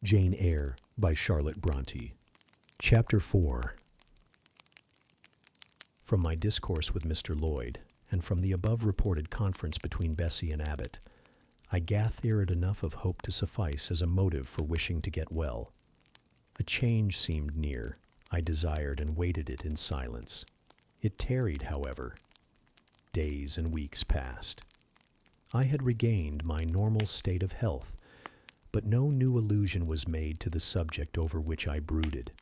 Jane Eyre by Charlotte Bronte. Chapter 4. From my discourse with Mr. Lloyd, and from the above-reported conference between Bessie and Abbot, I gathered enough of hope to suffice as a motive for wishing to get well. A change seemed near. I desired and waited it in silence. It tarried, however. Days and weeks passed. I had regained my normal state of health, but no new allusion was made to the subject over which I brooded.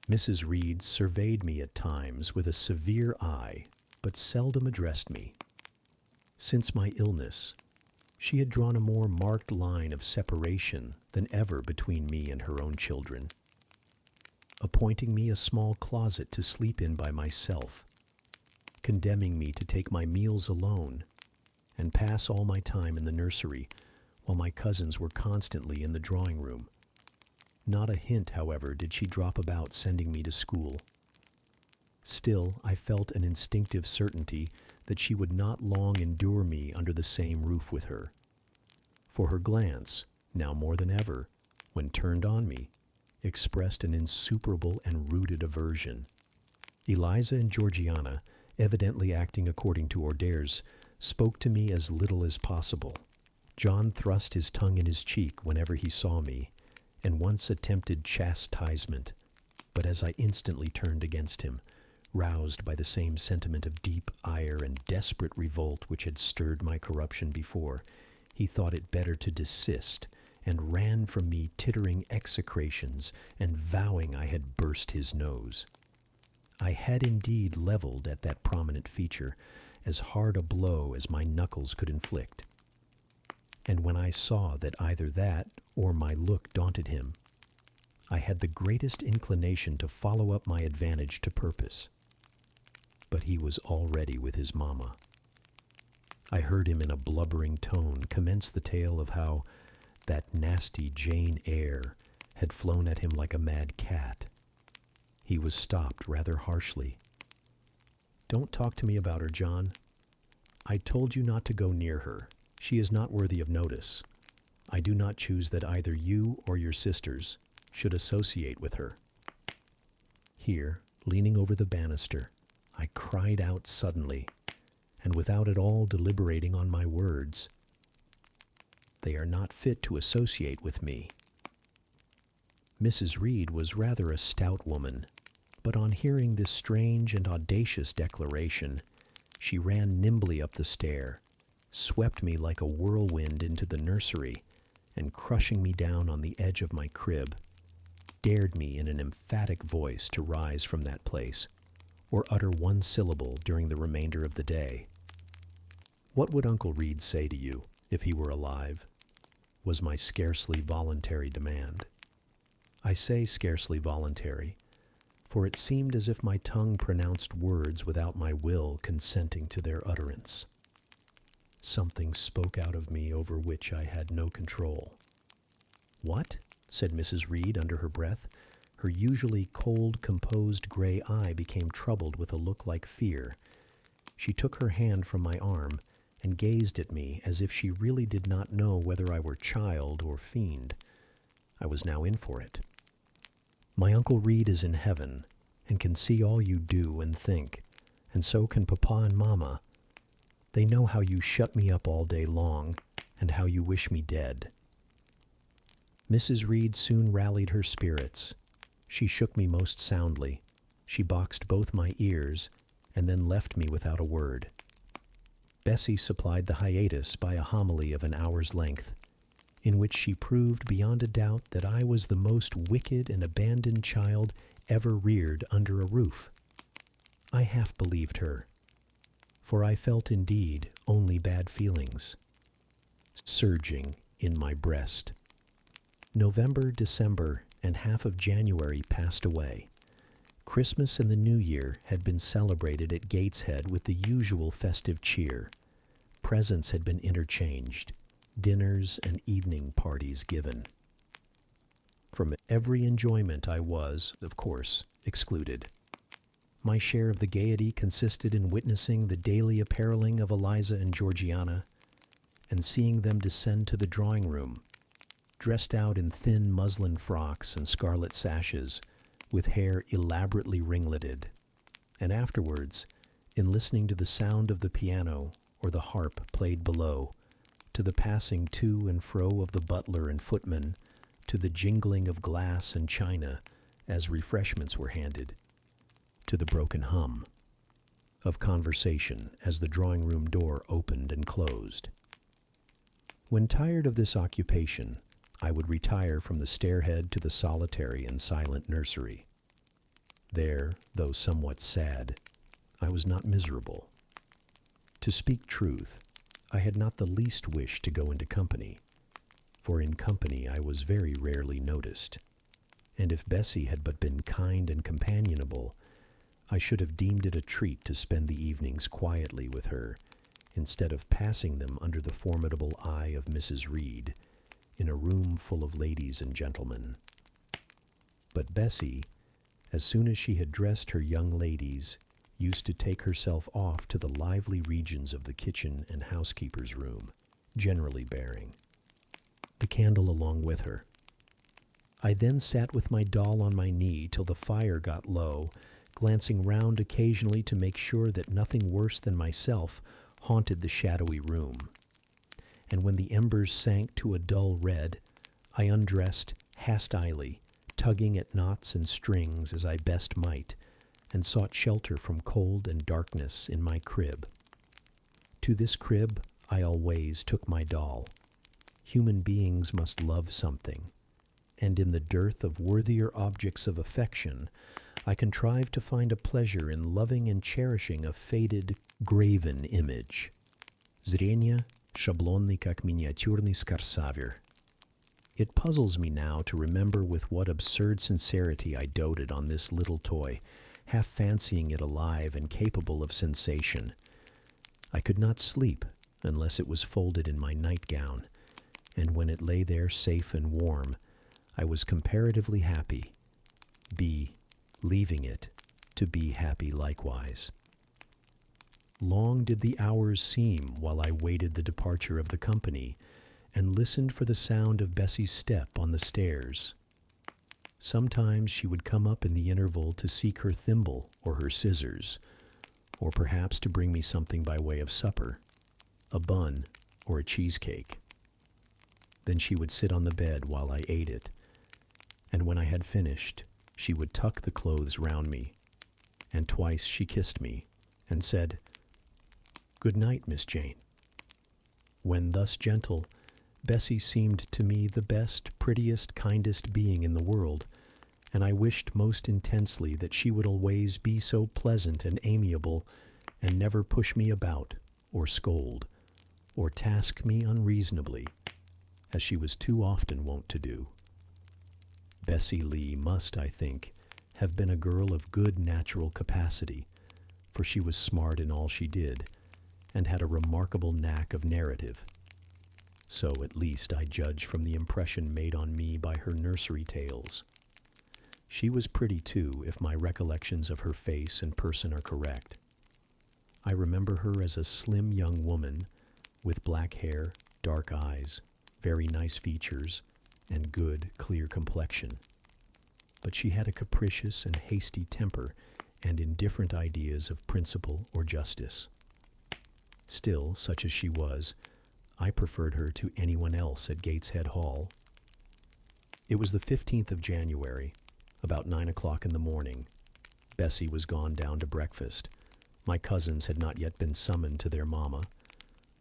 Mrs. Reed surveyed me at times with a severe eye, but seldom addressed me. Since my illness, she had drawn a more marked line of separation than ever between me and her own children, appointing me a small closet to sleep in by myself, condemning me to take my meals alone, and pass all my time in the nursery, while my cousins were constantly in the drawing-room. Not a hint, however, did she drop about sending me to school. Still, I felt an instinctive certainty that she would not long endure me under the same roof with her. For her glance, now more than ever, when turned on me, expressed an insuperable and rooted aversion. Eliza and Georgiana, evidently acting according to orders, spoke to me as little as possible. John thrust his tongue in his cheek whenever he saw me, and once attempted chastisement, but as I instantly turned against him, roused by the same sentiment of deep ire and desperate revolt which had stirred my corruption before, he thought it better to desist, and ran from me tittering execrations and vowing I had burst his nose. I had indeed leveled at that prominent feature as hard a blow as my knuckles could inflict. And when I saw that either that or my look daunted him, I had the greatest inclination to follow up my advantage to purpose. But he was already with his mamma. I heard him in a blubbering tone commence the tale of how that nasty Jane Eyre had flown at him like a mad cat. He was stopped rather harshly. "Don't talk to me about her, John. I told you not to go near her. She is not worthy of notice. I do not choose that either you or your sisters should associate with her." Here, leaning over the banister, I cried out suddenly, and without at all deliberating on my words, "They are not fit to associate with me." Mrs. Reed was rather a stout woman, but on hearing this strange and audacious declaration, she ran nimbly up the stair, swept me like a whirlwind into the nursery, and crushing me down on the edge of my crib, dared me in an emphatic voice to rise from that place, or utter one syllable during the remainder of the day. "What would Uncle Reed say to you, if he were alive?" was my scarcely voluntary demand. I say scarcely voluntary, for it seemed as if my tongue pronounced words without my will consenting to their utterance. Something spoke out of me over which I had no control. "What?" said Mrs. Reed under her breath. Her usually cold, composed gray eye became troubled with a look like fear. She took her hand from my arm and gazed at me as if she really did not know whether I were child or fiend. I was now in for it. "My Uncle Reed is in heaven, and can see all you do and think, and so can Papa and Mamma. They know how you shut me up all day long, and how you wish me dead." Mrs. Reed soon rallied her spirits. She shook me most soundly. She boxed both my ears, and then left me without a word. Bessie supplied the hiatus by a homily of an hour's length, in which she proved beyond a doubt that I was the most wicked and abandoned child ever reared under a roof. I half believed her, for I felt indeed only bad feelings surging in my breast. November, December, and half of January passed away. Christmas and the New Year had been celebrated at Gateshead with the usual festive cheer. Presents had been interchanged, dinners and evening parties given. From every enjoyment I was, of course, excluded. My share of the gaiety consisted in witnessing the daily appareling of Eliza and Georgiana, and seeing them descend to the drawing-room, dressed out in thin muslin frocks and scarlet sashes, with hair elaborately ringleted, and afterwards, in listening to the sound of the piano or the harp played below, to the passing to and fro of the butler and footman, to the jingling of glass and china as refreshments were handed, to the broken hum of conversation as the drawing-room door opened and closed. When tired of this occupation, I would retire from the stairhead to the solitary and silent nursery. There, though somewhat sad, I was not miserable. To speak truth, I had not the least wish to go into company, for in company I was very rarely noticed, and if Bessie had but been kind and companionable, I should have deemed it a treat to spend the evenings quietly with her, instead of passing them under the formidable eye of Mrs. Reed, in a room full of ladies and gentlemen. But Bessie, as soon as she had dressed her young ladies, used to take herself off to the lively regions of the kitchen and housekeeper's room, generally bearing the candle along with her. I then sat with my doll on my knee till the fire got low, glancing round occasionally to make sure that nothing worse than myself haunted the shadowy room. And when the embers sank to a dull red, I undressed hastily, tugging at knots and strings as I best might, and sought shelter from cold and darkness in my crib. To this crib I always took my doll. Human beings must love something, and in the dearth of worthier objects of affection, I contrived to find a pleasure in loving and cherishing a faded, graven image. Zrenia шаблонный как миниатюрный скорсавер. It puzzles me now to remember with what absurd sincerity I doted on this little toy, half fancying it alive and capable of sensation. I could not sleep unless it was folded in my nightgown, and when it lay there safe and warm, I was comparatively happy, leaving it to be happy likewise. Long did the hours seem while I waited the departure of the company, and listened for the sound of Bessie's step on the stairs. Sometimes she would come up in the interval to seek her thimble or her scissors, or perhaps to bring me something by way of supper, a bun or a cheesecake. Then she would sit on the bed while I ate it, and when I had finished, she would tuck the clothes round me, and twice she kissed me, and said, "Good night, Miss Jane." When thus gentle, Bessie seemed to me the best, prettiest, kindest being in the world, and I wished most intensely that she would always be so pleasant and amiable, and never push me about, or scold, or task me unreasonably, as she was too often wont to do. Bessie Lee must, I think, have been a girl of good natural capacity, for she was smart in all she did, and had a remarkable knack of narrative. So at least I judge from the impression made on me by her nursery tales. She was pretty too, if my recollections of her face and person are correct. I remember her as a slim young woman, with black hair, dark eyes, very nice features, and good, clear complexion. But she had a capricious and hasty temper, and indifferent ideas of principle or justice. Still, such as she was, I preferred her to anyone else at Gateshead Hall. It was the 15th of January, about 9 o'clock in the morning. Bessie was gone down to breakfast. My cousins had not yet been summoned to their mamma.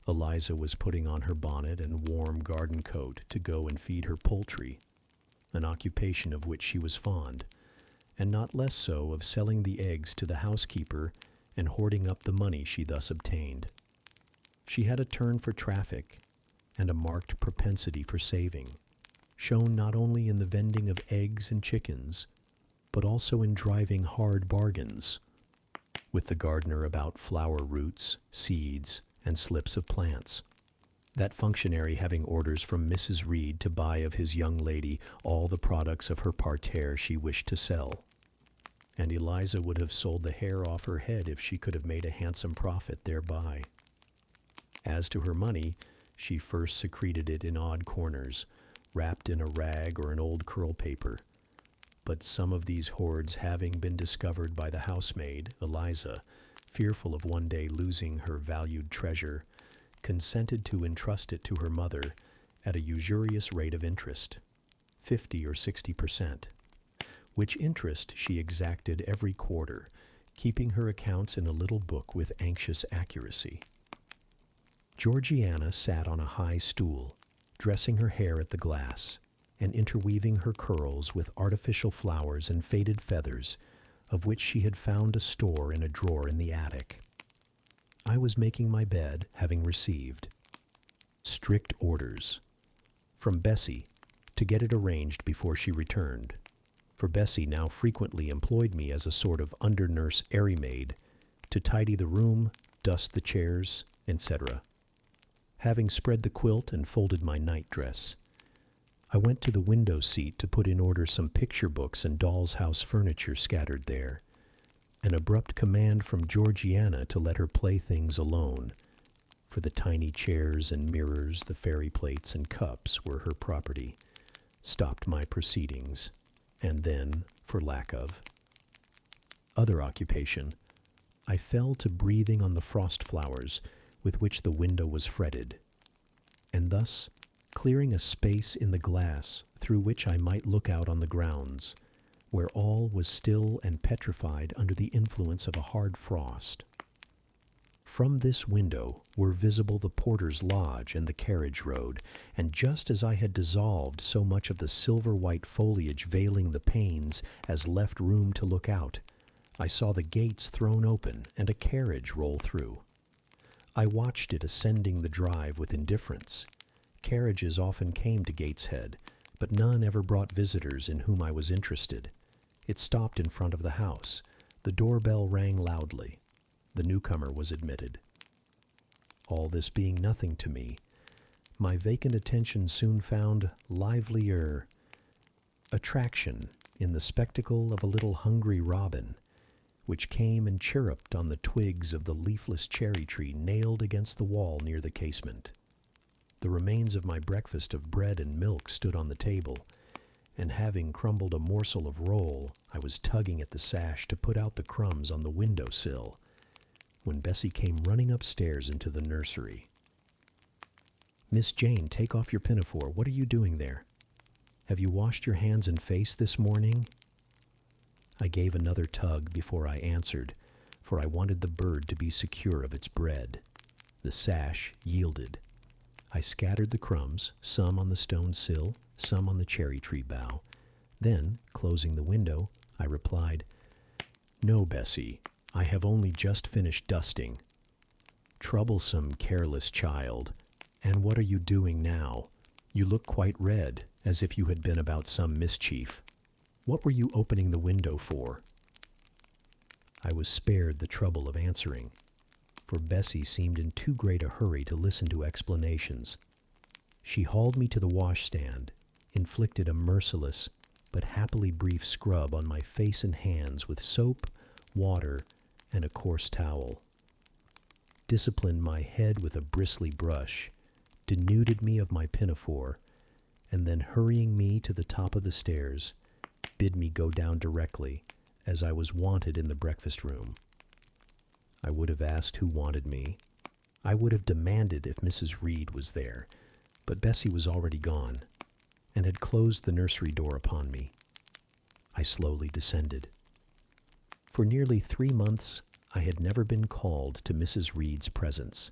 Eliza was putting on her bonnet and warm garden coat to go and feed her poultry, an occupation of which she was fond, and not less so of selling the eggs to the housekeeper and hoarding up the money she thus obtained. She had a turn for traffic and a marked propensity for saving, shown not only in the vending of eggs and chickens, but also in driving hard bargains with the gardener about flower roots, seeds, and slips of plants, that functionary having orders from Mrs. Reed to buy of his young lady all the products of her parterre she wished to sell. And Eliza would have sold the hair off her head if she could have made a handsome profit thereby. As to her money, she first secreted it in odd corners, wrapped in a rag or an old curl paper. But some of these hoards having been discovered by the housemaid, Eliza, fearful of one day losing her valued treasure, consented to entrust it to her mother at a usurious rate of interest, 50 or 60%, which interest she exacted every quarter, keeping her accounts in a little book with anxious accuracy. Georgiana sat on a high stool, dressing her hair at the glass, and interweaving her curls with artificial flowers and faded feathers, of which she had found a store in a drawer in the attic. I was making my bed, having received strict orders from Bessie to get it arranged before she returned, for Bessie now frequently employed me as a sort of under-nurse airy-maid to tidy the room, dust the chairs, etc. Having spread the quilt and folded my night-dress, I went to the window seat to put in order some picture books and doll's house furniture scattered there. An abrupt command from Georgiana to let her playthings alone, for the tiny chairs and mirrors, the fairy plates and cups were her property, stopped my proceedings, and then, for lack of other occupation, I fell to breathing on the frost flowers with which the window was fretted, and thus clearing a space in the glass through which I might look out on the grounds, where all was still and petrified under the influence of a hard frost. From this window were visible the porter's lodge and the carriage road, and just as I had dissolved so much of the silver-white foliage veiling the panes as left room to look out, I saw the gates thrown open and a carriage roll through. I watched it ascending the drive with indifference. Carriages often came to Gateshead, but none ever brought visitors in whom I was interested. It stopped in front of the house. The doorbell rang loudly. The newcomer was admitted. All this being nothing to me, my vacant attention soon found livelier attraction in the spectacle of a little hungry robin, which came and chirruped on the twigs of the leafless cherry tree nailed against the wall near the casement. The remains of my breakfast of bread and milk stood on the table, and having crumbled a morsel of roll, I was tugging at the sash to put out the crumbs on the window sill, when Bessie came running upstairs into the nursery. "Miss Jane, take off your pinafore. What are you doing there? Have you washed your hands and face this morning?" I gave another tug before I answered, for I wanted the bird to be secure of its bread. The sash yielded. I scattered the crumbs, some on the stone sill, some on the cherry tree bough. Then, closing the window, I replied, "No, Bessie, I have only just finished dusting." "Troublesome, careless child. And what are you doing now? You look quite red, as if you had been about some mischief. What were you opening the window for?" I was spared the trouble of answering, for Bessie seemed in too great a hurry to listen to explanations. She hauled me to the washstand, inflicted a merciless but happily brief scrub on my face and hands with soap, water, and a coarse towel, disciplined my head with a bristly brush, denuded me of my pinafore, and then hurrying me to the top of the stairs, bid me go down directly, as I was wanted in the breakfast room. I would have asked who wanted me. I would have demanded if Mrs. Reed was there, but Bessie was already gone, and had closed the nursery door upon me. I slowly descended. For nearly 3 months I had never been called to Mrs. Reed's presence.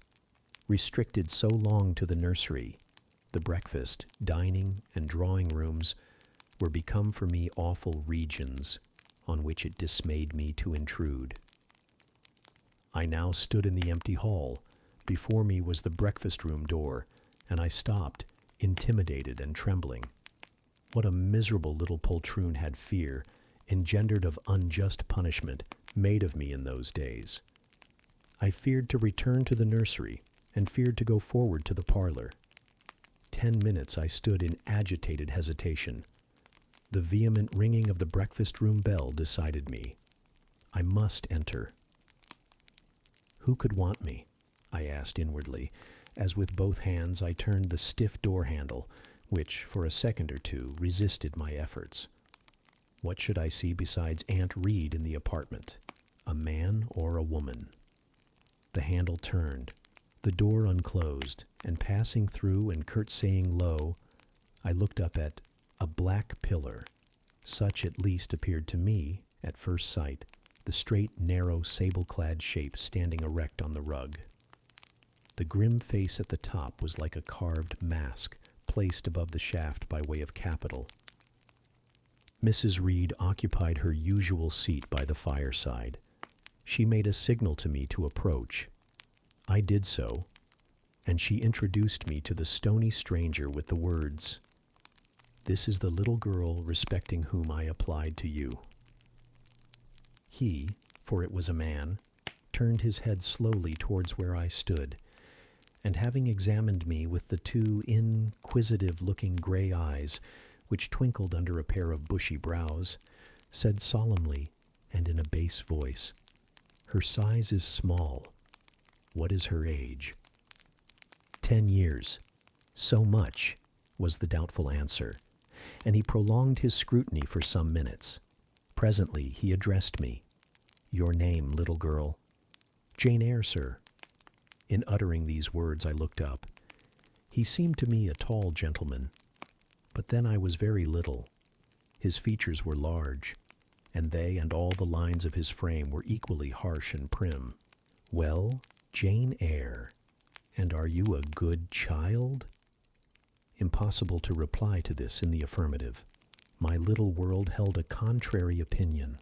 Restricted so long to the nursery, the breakfast, dining, and drawing rooms were become for me awful regions on which it dismayed me to intrude. I now stood in the empty hall. Before me was the breakfast-room door, and I stopped, intimidated and trembling. What a miserable little poltroon had fear, engendered of unjust punishment, made of me in those days. I feared to return to the nursery, and feared to go forward to the parlor. 10 minutes I stood in agitated hesitation. The vehement ringing of the breakfast-room bell decided me. I must enter. "Who could want me?" I asked inwardly, as with both hands I turned the stiff door handle, which for a second or two resisted my efforts. What should I see besides Aunt Reed in the apartment? A man or a woman? The handle turned, the door unclosed, and passing through and curtsying low, I looked up at a black pillar. Such at least appeared to me, at first sight, the straight, narrow, sable-clad shape standing erect on the rug. The grim face at the top was like a carved mask placed above the shaft by way of capital. Mrs. Reed occupied her usual seat by the fireside. She made a signal to me to approach. I did so, and she introduced me to the stony stranger with the words, "This is the little girl respecting whom I applied to you." He, for it was a man, turned his head slowly towards where I stood, and having examined me with the two inquisitive-looking gray eyes which twinkled under a pair of bushy brows, said solemnly and in a bass voice, "Her size is small. What is her age?" 10 years. So much, was the doubtful answer, and he prolonged his scrutiny for some minutes. Presently he addressed me. "Your name, little girl?" "Jane Eyre, sir." In uttering these words I looked up. He seemed to me a tall gentleman, but then I was very little. His features were large, and they and all the lines of his frame were equally harsh and prim. "Well, Jane Eyre, and are you a good child?" Impossible to reply to this in the affirmative. My little world held a contrary opinion.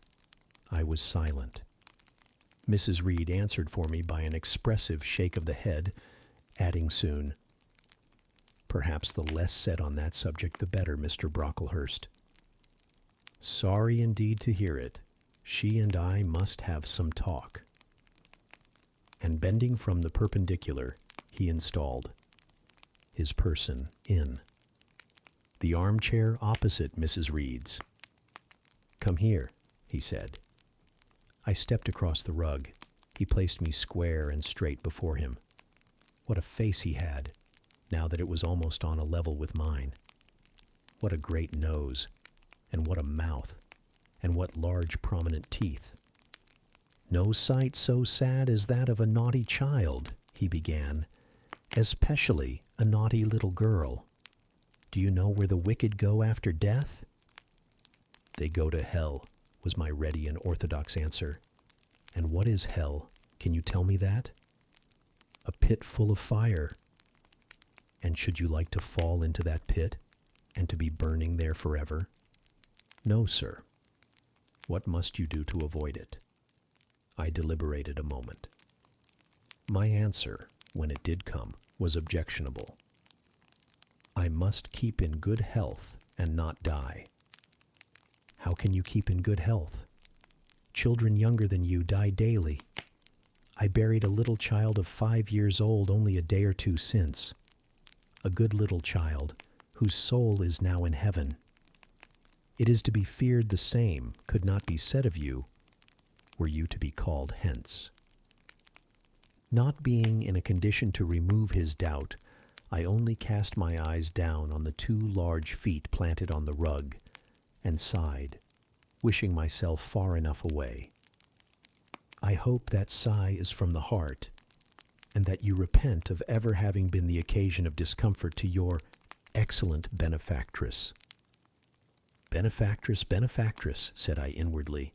I was silent. Mrs. Reed answered for me by an expressive shake of the head, adding soon, "Perhaps the less said on that subject the better, Mr. Brocklehurst." Sorry indeed to hear it. She and I must have some talk. And bending from the perpendicular, he installed his person in the armchair opposite Mrs. Reed's. "Come here," he said. I stepped across the rug. He placed me square and straight before him. What a face he had, now that it was almost on a level with mine. What a great nose, and what a mouth, and what large prominent teeth. "No sight so sad as that of a naughty child," he began, "especially a naughty little girl. Do you know where the wicked go after death?" "They go to hell," was my ready and orthodox answer. "And what is hell? Can you tell me that?" "A pit full of fire." "And should you like to fall into that pit, and to be burning there forever?" "No, sir." "What must you do to avoid it?" I deliberated a moment. My answer, when it did come, was objectionable. "I must keep in good health and not die." "How can you keep in good health? Children younger than you die daily. I buried a little child of 5 years old only a day or two since. A good little child, whose soul is now in heaven. It is to be feared the same could not be said of you, were you to be called hence." Not being in a condition to remove his doubt, I only cast my eyes down on the 2 large feet planted on the rug, and sighed, wishing myself far enough away. I hope that sigh is from the heart, and that you repent of ever having been the occasion of discomfort to your excellent benefactress. "Benefactress, benefactress," said I inwardly.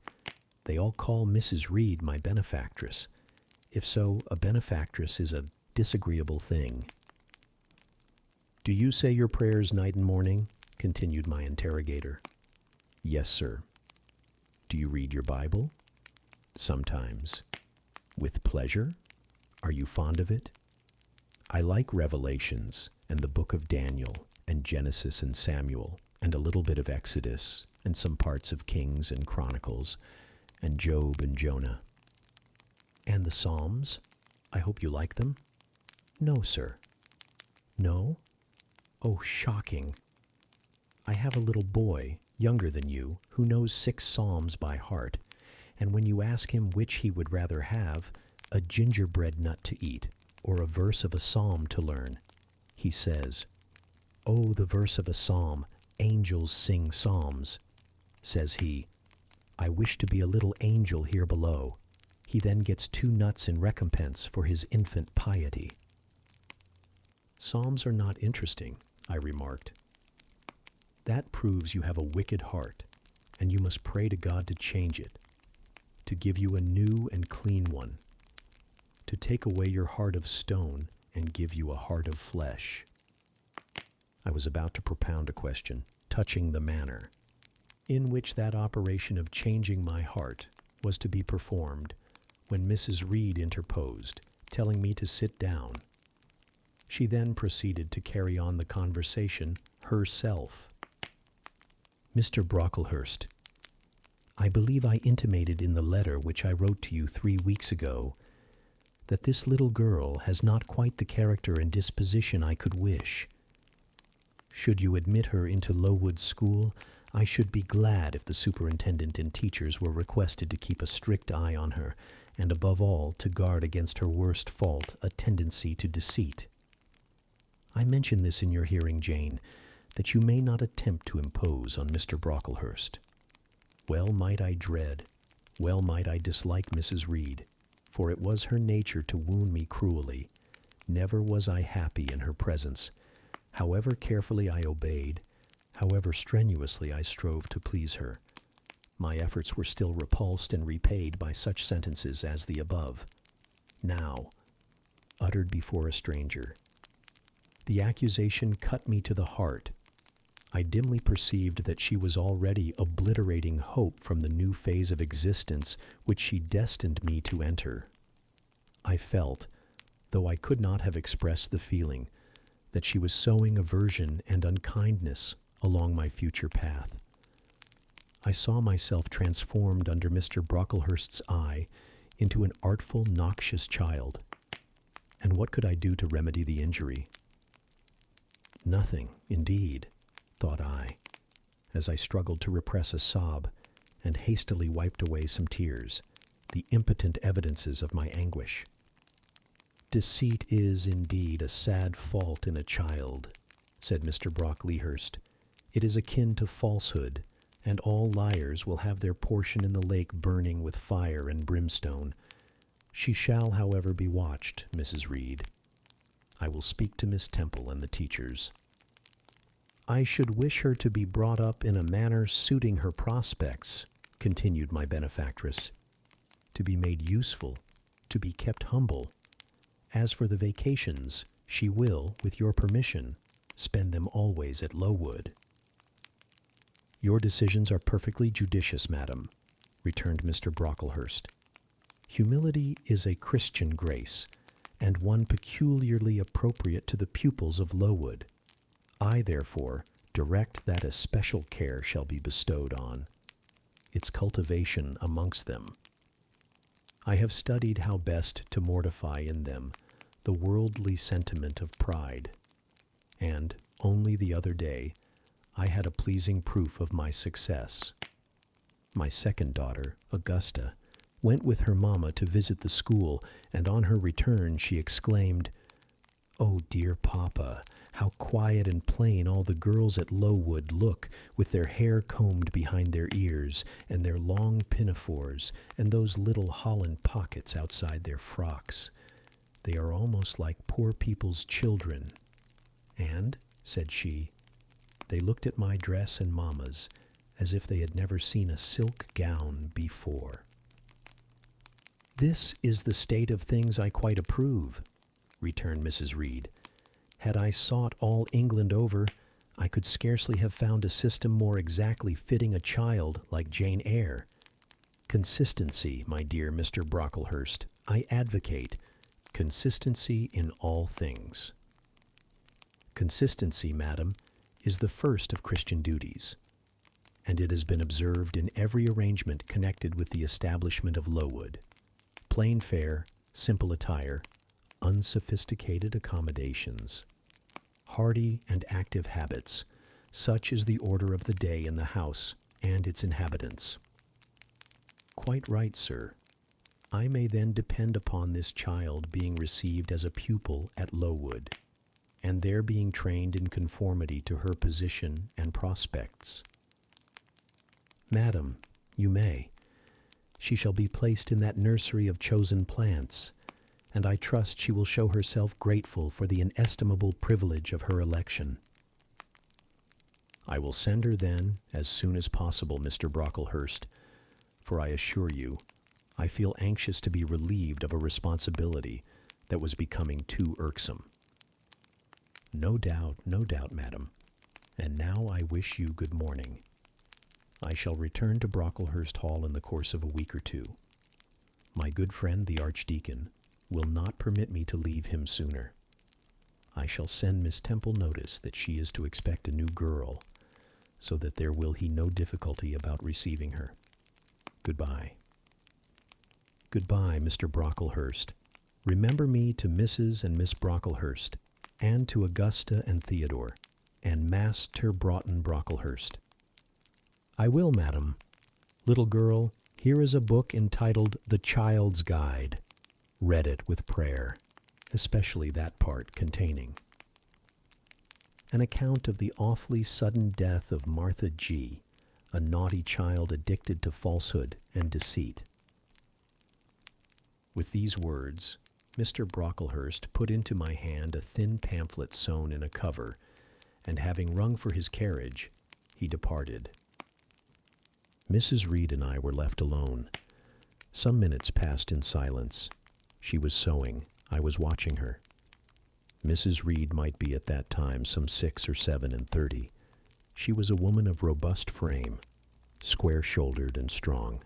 "They all call Mrs. Reed my benefactress. If so, a benefactress is a disagreeable thing." "Do you say your prayers night and morning?" continued my interrogator. "Yes, sir." "Do you read your Bible?" "Sometimes." "With pleasure? Are you fond of it?" "I like Revelations, and the book of Daniel, and Genesis and Samuel, and a little bit of Exodus, and some parts of Kings and Chronicles, and Job and Jonah." "And the Psalms? I hope you like them?" "No, sir." "No? Oh, shocking. I have a little boy, younger than you, who knows 6 psalms by heart, and when you ask him which he would rather have, a gingerbread nut to eat, or a verse of a psalm to learn, he says, "Oh, the verse of a psalm, angels sing psalms," says he. "I wish to be a little angel here below." He then gets 2 nuts in recompense for his infant piety. "Psalms are not interesting," I remarked. "That proves you have a wicked heart, and you must pray to God to change it, to give you a new and clean one, to take away your heart of stone and give you a heart of flesh." I was about to propound a question touching the manner in which that operation of changing my heart was to be performed when Mrs. Reed interposed, telling me to sit down. She then proceeded to carry on the conversation herself. "Mr. Brocklehurst, I believe I intimated in the letter which I wrote to you 3 weeks ago that this little girl has not quite the character and disposition I could wish. Should you admit her into Lowood School, I should be glad if the superintendent and teachers were requested to keep a strict eye on her, and above all to guard against her worst fault, a tendency to deceit. I mention this in your hearing, Jane, that you may not attempt to impose on Mr. Brocklehurst. Well might I dread, well might I dislike Mrs. Reed, for it was her nature to wound me cruelly. Never was I happy in her presence. However carefully I obeyed, however strenuously I strove to please her, my efforts were still repulsed and repaid by such sentences as the above. Now, uttered before a stranger, the accusation cut me to the heart. I dimly perceived that she was already obliterating hope from the new phase of existence which she destined me to enter. I felt, though I could not have expressed the feeling, that she was sowing aversion and unkindness along my future path. I saw myself transformed under Mr. Brocklehurst's eye into an artful, noxious child. And what could I do to remedy the injury? Nothing, indeed, thought I, as I struggled to repress a sob and hastily wiped away some tears, the impotent evidences of my anguish. "Deceit is, indeed, a sad fault in a child," said Mr. Brocklehurst. "It is akin to falsehood, and all liars will have their portion in the lake burning with fire and brimstone. She shall, however, be watched, Mrs. Reed. I will speak to Miss Temple and the teachers." "I should wish her to be brought up in a manner suiting her prospects," continued my benefactress, "to be made useful, to be kept humble. As for the vacations, she will, with your permission, spend them always at Lowood." "Your decisions are perfectly judicious, madam," returned Mr. Brocklehurst. "Humility is a Christian grace, and one peculiarly appropriate to the pupils of Lowood. I, therefore, direct that especial care shall be bestowed on its cultivation amongst them. I have studied how best to mortify in them the worldly sentiment of pride, and only the other day I had a pleasing proof of my success. My second daughter, Augusta, went with her mamma to visit the school, and on her return she exclaimed, 'Oh, dear papa, how quiet and plain all the girls at Lowood look, with their hair combed behind their ears, and their long pinafores, and those little holland pockets outside their frocks. They are almost like poor people's children.' And," said she, "they looked at my dress and mamma's as if they had never seen a silk gown before." "This is the state of things I quite approve," returned Mrs. Reed. "Had I sought all England over, I could scarcely have found a system more exactly fitting a child like Jane Eyre. Consistency, my dear Mr. Brocklehurst, I advocate. Consistency in all things." "Consistency, madam, is the first of Christian duties, and it has been observed in every arrangement connected with the establishment of Lowood. Plain fare, simple attire, unsophisticated accommodations, hardy and active habits, such is the order of the day in the house and its inhabitants." "Quite right, sir. I may then depend upon this child being received as a pupil at Lowood, and there being trained in conformity to her position and prospects. Madam, you may. She shall be placed in that nursery of chosen plants, and I trust she will show herself grateful for the inestimable privilege of her election. I will send her then as soon as possible, Mr. Brocklehurst, for I assure you, I feel anxious to be relieved of a responsibility that was becoming too irksome. No doubt, madam. And now I wish you good morning. I shall return to Brocklehurst Hall in the course of a week or two. My good friend the Archdeacon will not permit me to leave him sooner. I shall send Miss Temple notice that she is to expect a new girl, so that there will be no difficulty about receiving her. Goodbye. Goodbye, Mr. Brocklehurst. Remember me to Mrs. and Miss Brocklehurst, and to Augusta and Theodore, and Master Broughton Brocklehurst. I will, madam. Little girl, here is a book entitled The Child's Guide. Read it with prayer, especially that part containing an account of the awfully sudden death of Martha G., a naughty child addicted to falsehood and deceit. With these words, Mr. Brocklehurst put into my hand a thin pamphlet sewn in a cover, and having rung for his carriage, he departed. Mrs. Reed and I were left alone. Some minutes passed in silence. She was sewing. I was watching her. Mrs. Reed might be at that time some 6 or 7 and 30. She was a woman of robust frame, square-shouldered and strong.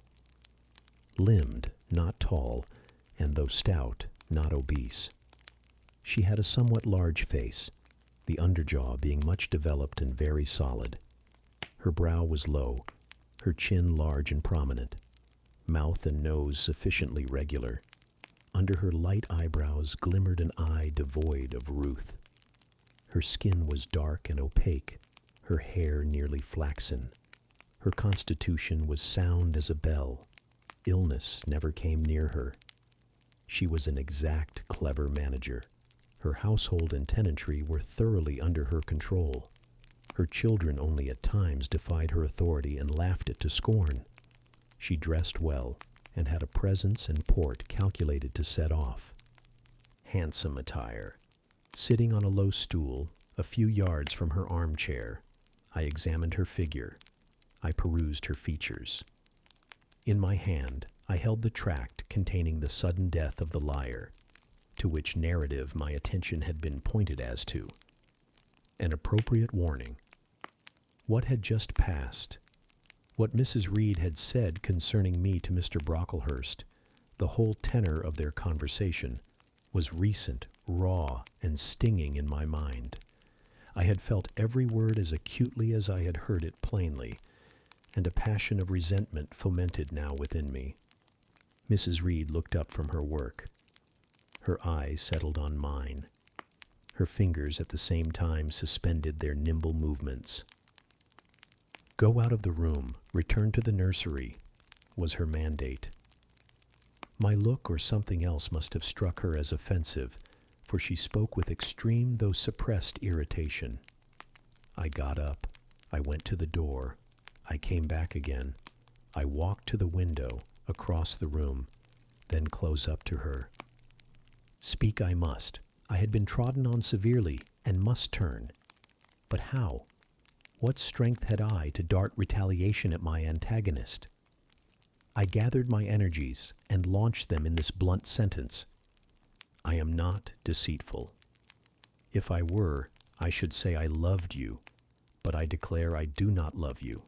Limbed, not tall, and though stout, not obese. She had a somewhat large face, the underjaw being much developed and very solid. Her brow was low, her chin large and prominent, mouth and nose sufficiently regular. Under her light eyebrows glimmered an eye devoid of ruth. Her skin was dark and opaque, her hair nearly flaxen. Her constitution was sound as a bell. Illness never came near her. She was an exact, clever manager. Her household and tenantry were thoroughly under her control. Her children only at times defied her authority and laughed it to scorn. She dressed well, and had a presence and port calculated to set off. Handsome attire. Sitting on a low stool, a few yards from her armchair, I examined her figure. I perused her features. In my hand, I held the tract containing the sudden death of the liar, to which narrative my attention had been pointed as to. An appropriate warning. What had just passed? What Mrs. Reed had said concerning me to Mr. Brocklehurst, the whole tenor of their conversation, was recent, raw, and stinging in my mind. I had felt every word as acutely as I had heard it plainly, and a passion of resentment fomented now within me. Mrs. Reed looked up from her work. Her eyes settled on mine. Her fingers at the same time suspended their nimble movements. Go out of the room, return to the nursery, was her mandate. My look or something else must have struck her as offensive, for she spoke with extreme though suppressed irritation. I got up. I went to the door. I came back again. I walked to the window, across the room, then close up to her. Speak I must. I had been trodden on severely, and must turn. But how? What strength had I to dart retaliation at my antagonist? I gathered my energies and launched them in this blunt sentence. I am not deceitful. If I were, I should say I loved you, but I declare I do not love you.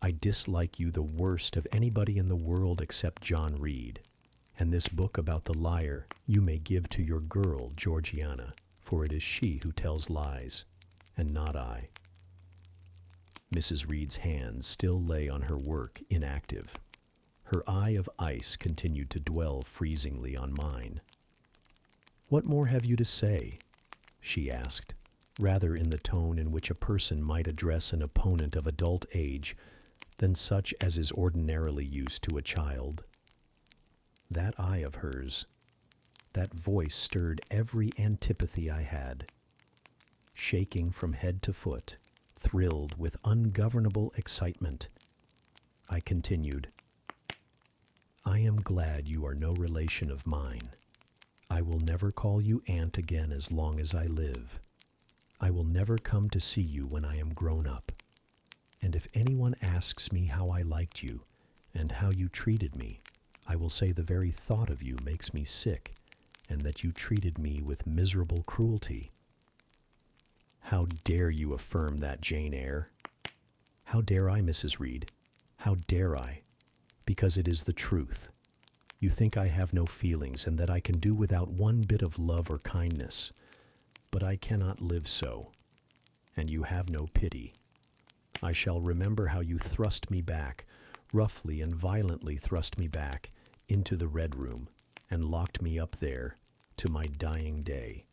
I dislike you the worst of anybody in the world except John Reed, and this book about the liar you may give to your girl, Georgiana, for it is she who tells lies, and not I. Mrs. Reed's hands still lay on her work, inactive. Her eye of ice continued to dwell freezingly on mine. What more have you to say? She asked, rather in the tone in which a person might address an opponent of adult age than such as is ordinarily used to a child. That eye of hers, that voice stirred every antipathy I had. shaking from head to foot, thrilled with ungovernable excitement. I continued, "I am glad you are no relation of mine. I will never call you aunt again as long as I live. I will never come to see you when I am grown up. And if anyone asks me how I liked you and how you treated me, I will say the very thought of you makes me sick, and that you treated me with miserable cruelty." "How dare you affirm that, Jane Eyre?" "How dare I, Mrs. Reed? How dare I? Because it is the truth. You think I have no feelings and that I can do without one bit of love or kindness. But I cannot live so. And you have no pity. I shall remember how you thrust me back, roughly and violently thrust me back, into the Red Room, and locked me up there to my dying day.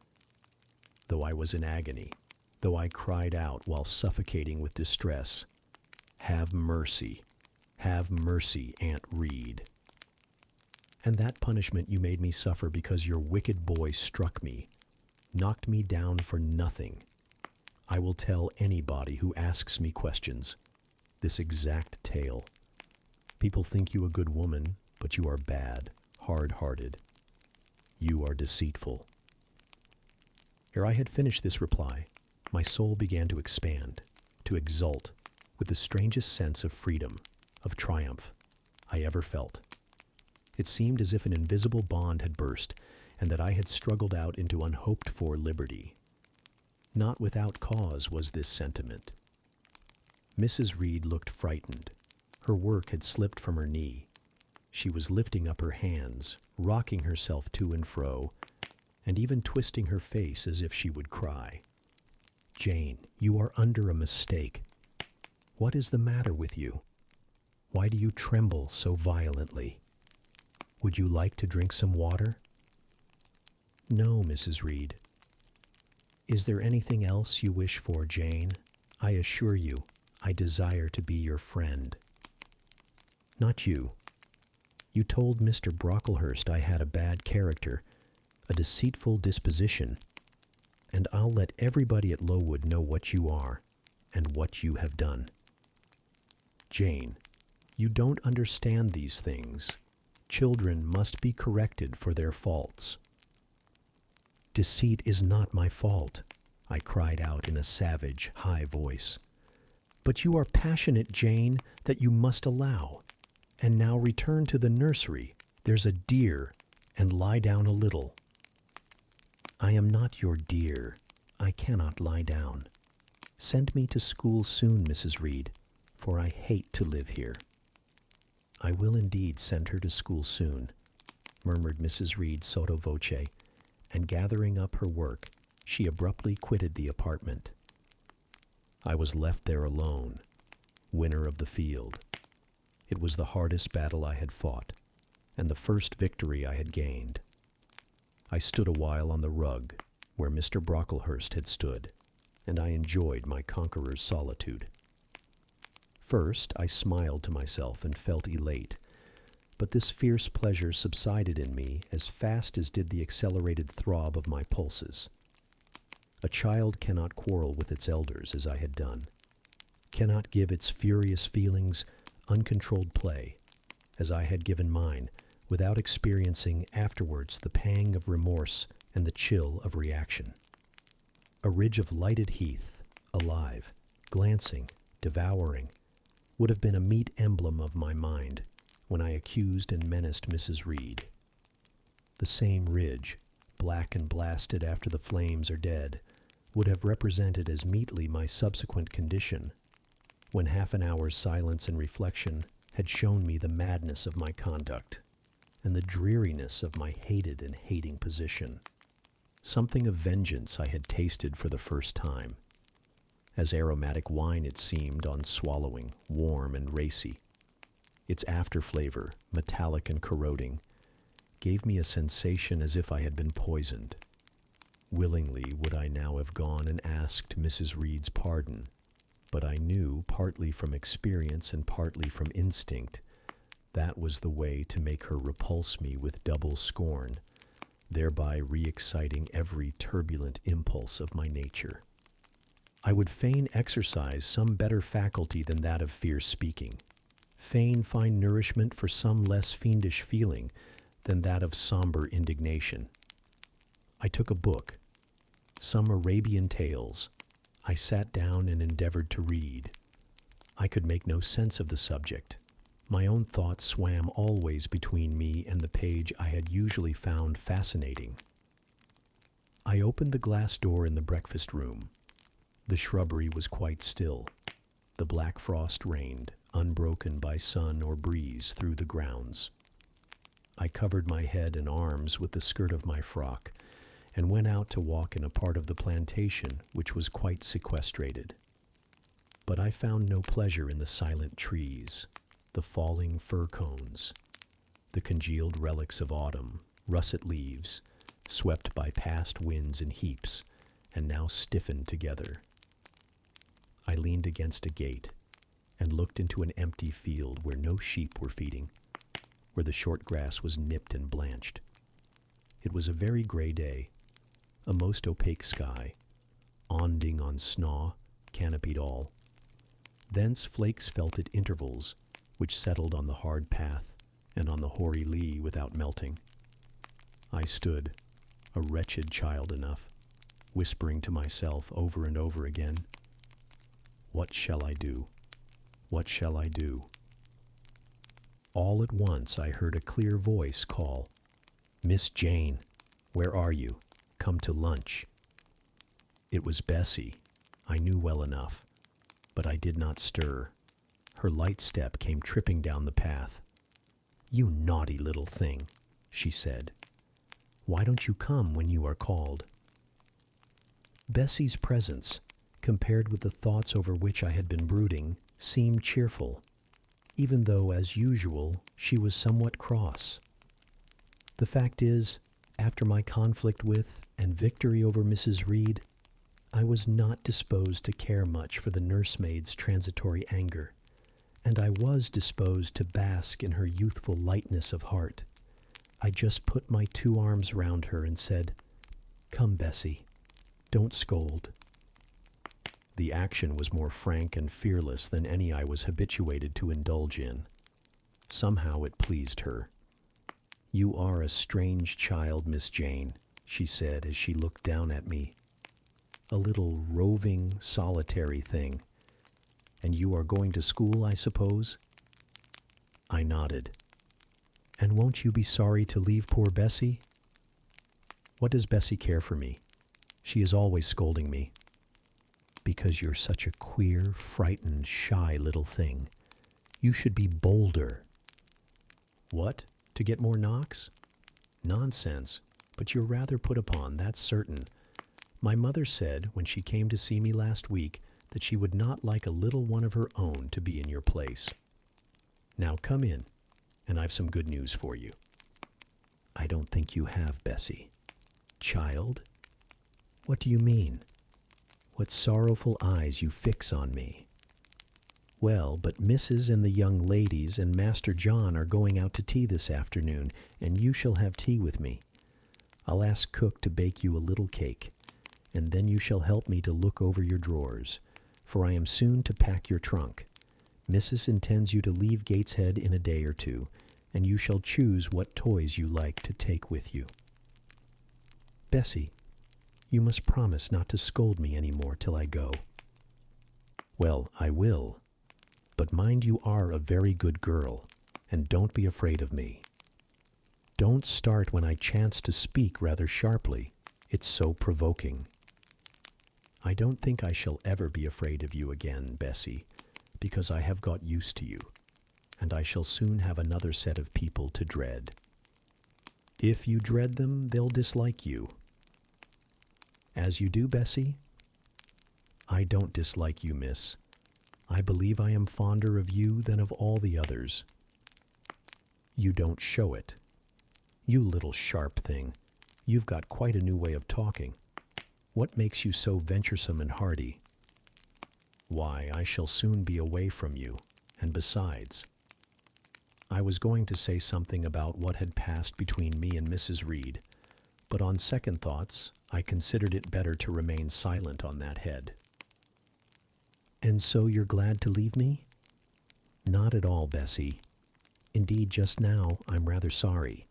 Though I was in agony, though I cried out while suffocating with distress, 'Have mercy, Aunt Reed.' And that punishment you made me suffer because your wicked boy struck me, knocked me down for nothing. I will tell anybody who asks me questions this exact tale. People think you a good woman, but you are bad, hard-hearted. You are deceitful." Ere I had finished this reply, my soul began to expand, to exult, with the strangest sense of freedom, of triumph, I ever felt. It seemed as if an invisible bond had burst, and that I had struggled out into unhoped-for liberty. Not without cause was this sentiment. Mrs. Reed looked frightened. Her work had slipped from her knee. She was lifting up her hands, rocking herself to and fro, and even twisting her face as if she would cry. "Jane, you are under a mistake. What is the matter with you? Why do you tremble so violently? Would you like to drink some water?" "No, Mrs. Reed." "Is there anything else you wish for, Jane? I assure you, I desire to be your friend." "Not you. You told Mr. Brocklehurst I had a bad character, a deceitful disposition, and I'll let everybody at Lowood know what you are and what you have done." "Jane, you don't understand these things. Children must be corrected for their faults." "Deceit is not my fault," I cried out in a savage, high voice. "But you are passionate, Jane, that you must allow. And now return to the nursery. There's a dear, and lie down a little." "I am not your dear. I cannot lie down. Send me to school soon, Mrs. Reed, for I hate to live here." "I will indeed send her to school soon," murmured Mrs. Reed sotto voce, and gathering up her work, she abruptly quitted the apartment. I was left there alone, winner of the field. It was the hardest battle I had fought, and the first victory I had gained. I stood a while on the rug where Mr. Brocklehurst had stood, and I enjoyed my conqueror's solitude. First, I smiled to myself and felt elate, but this fierce pleasure subsided in me as fast as did the accelerated throb of my pulses. A child cannot quarrel with its elders as I had done, cannot give its furious feelings uncontrolled play, as I had given mine, without experiencing afterwards the pang of remorse and the chill of reaction. A ridge of lighted heath, alive, glancing, devouring, would have been a meet emblem of my mind when I accused and menaced Mrs. Reed. The same ridge, black and blasted after the flames are dead, would have represented as meetly my subsequent condition, when half an hour's silence and reflection had shown me the madness of my conduct, and the dreariness of my hated and hating position. Something of vengeance I had tasted for the first time. As aromatic wine it seemed on swallowing, warm and racy. Its after-flavor, metallic and corroding, gave me a sensation as if I had been poisoned. Willingly would I now have gone and asked Mrs. Reed's pardon, but I knew, partly from experience and partly from instinct, that was the way to make her repulse me with double scorn, thereby re-exciting every turbulent impulse of my nature. I would fain exercise some better faculty than that of fierce speaking, fain find nourishment for some less fiendish feeling than that of somber indignation. I took a book, some Arabian tales. I sat down and endeavored to read. I could make no sense of the subject. My own thoughts swam always between me and the page I had usually found fascinating. I opened the glass door in the breakfast room. The shrubbery was quite still. The black frost reigned, unbroken by sun or breeze, through the grounds. I covered my head and arms with the skirt of my frock, and went out to walk in a part of the plantation which was quite sequestrated. But I found no pleasure in the silent trees, the falling fir cones, the congealed relics of autumn, russet leaves, swept by past winds in heaps, and now stiffened together. I leaned against a gate, and looked into an empty field where no sheep were feeding, where the short grass was nipped and blanched. It was a very gray day, a most opaque sky, onding on snaw, canopied all. Thence flakes felt at intervals, which settled on the hard path and on the hoary lea without melting. I stood, a wretched child enough, whispering to myself over and over again, "What shall I do? What shall I do?" All at once I heard a clear voice call, "Miss Jane, where are you? Come to lunch." It was Bessie, I knew well enough, but I did not stir. Her light step came tripping down the path. "You naughty little thing," she said. "Why don't you come when you are called?" Bessie's presence, compared with the thoughts over which I had been brooding, seemed cheerful, even though, as usual, she was somewhat cross. The fact is, after my conflict with and victory over Mrs. Reed, I was not disposed to care much for the nursemaid's transitory anger, and I was disposed to bask in her youthful lightness of heart. I just put my 2 arms round her and said, "Come, Bessie, don't scold." The action was more frank and fearless than any I was habituated to indulge in. Somehow it pleased her. "You are a strange child, Miss Jane," she said as she looked down at me. "A little roving, solitary thing. And you are going to school, I suppose?" I nodded. "And won't you be sorry to leave poor Bessie?" "What does Bessie care for me? She is always scolding me." "Because you're such a queer, frightened, shy little thing. You should be bolder." "What? To get more knocks?" "Nonsense. But you're rather put upon, that's certain. My mother said, when she came to see me last week, that she would not like a little one of her own to be in your place. Now come in, and I've some good news for you." "I don't think you have, Bessie." "Child? What do you mean? What sorrowful eyes you fix on me." "Well, but Mrs. and the young ladies and Master John are going out to tea this afternoon, and you shall have tea with me. I'll ask cook to bake you a little cake, and then you shall help me to look over your drawers, for I am soon to pack your trunk. Mrs. intends you to leave Gateshead in a day or 2, and you shall choose what toys you like to take with you." "Bessie, you must promise not to scold me any more till I go." "Well, I will. But mind you are a very good girl, and don't be afraid of me. Don't start when I chance to speak rather sharply. It's so provoking." "I don't think I shall ever be afraid of you again, Bessie, because I have got used to you, and I shall soon have another set of people to dread." "If you dread them, they'll dislike you." "As you do, Bessie?" "I don't dislike you, miss. I believe I am fonder of you than of all the others." "You don't show it. You little sharp thing, you've got quite a new way of talking. What makes you so venturesome and hardy?" "Why, I shall soon be away from you, and besides—" I was going to say something about what had passed between me and Mrs. Reed, but on second thoughts I considered it better to remain silent on that head. And so you're glad to leave me? Not at all, Bessie. Indeed, just now I'm rather sorry.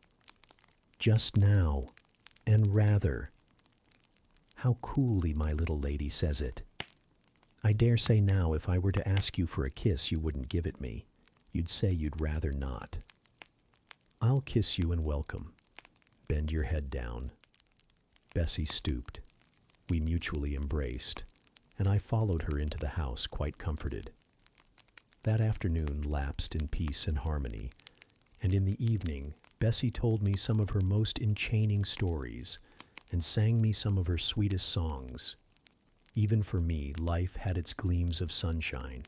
Just now, and rather. How coolly my little lady says it. I dare say now if I were to ask you for a kiss, you wouldn't give it me. You'd say you'd rather not. I'll kiss you and welcome. Bend your head down. Bessie stooped. We mutually embraced, and I followed her into the house quite comforted. That afternoon lapsed in peace and harmony, and in the evening Bessie told me some of her most enchaining stories and sang me some of her sweetest songs. Even for me, life had its gleams of sunshine,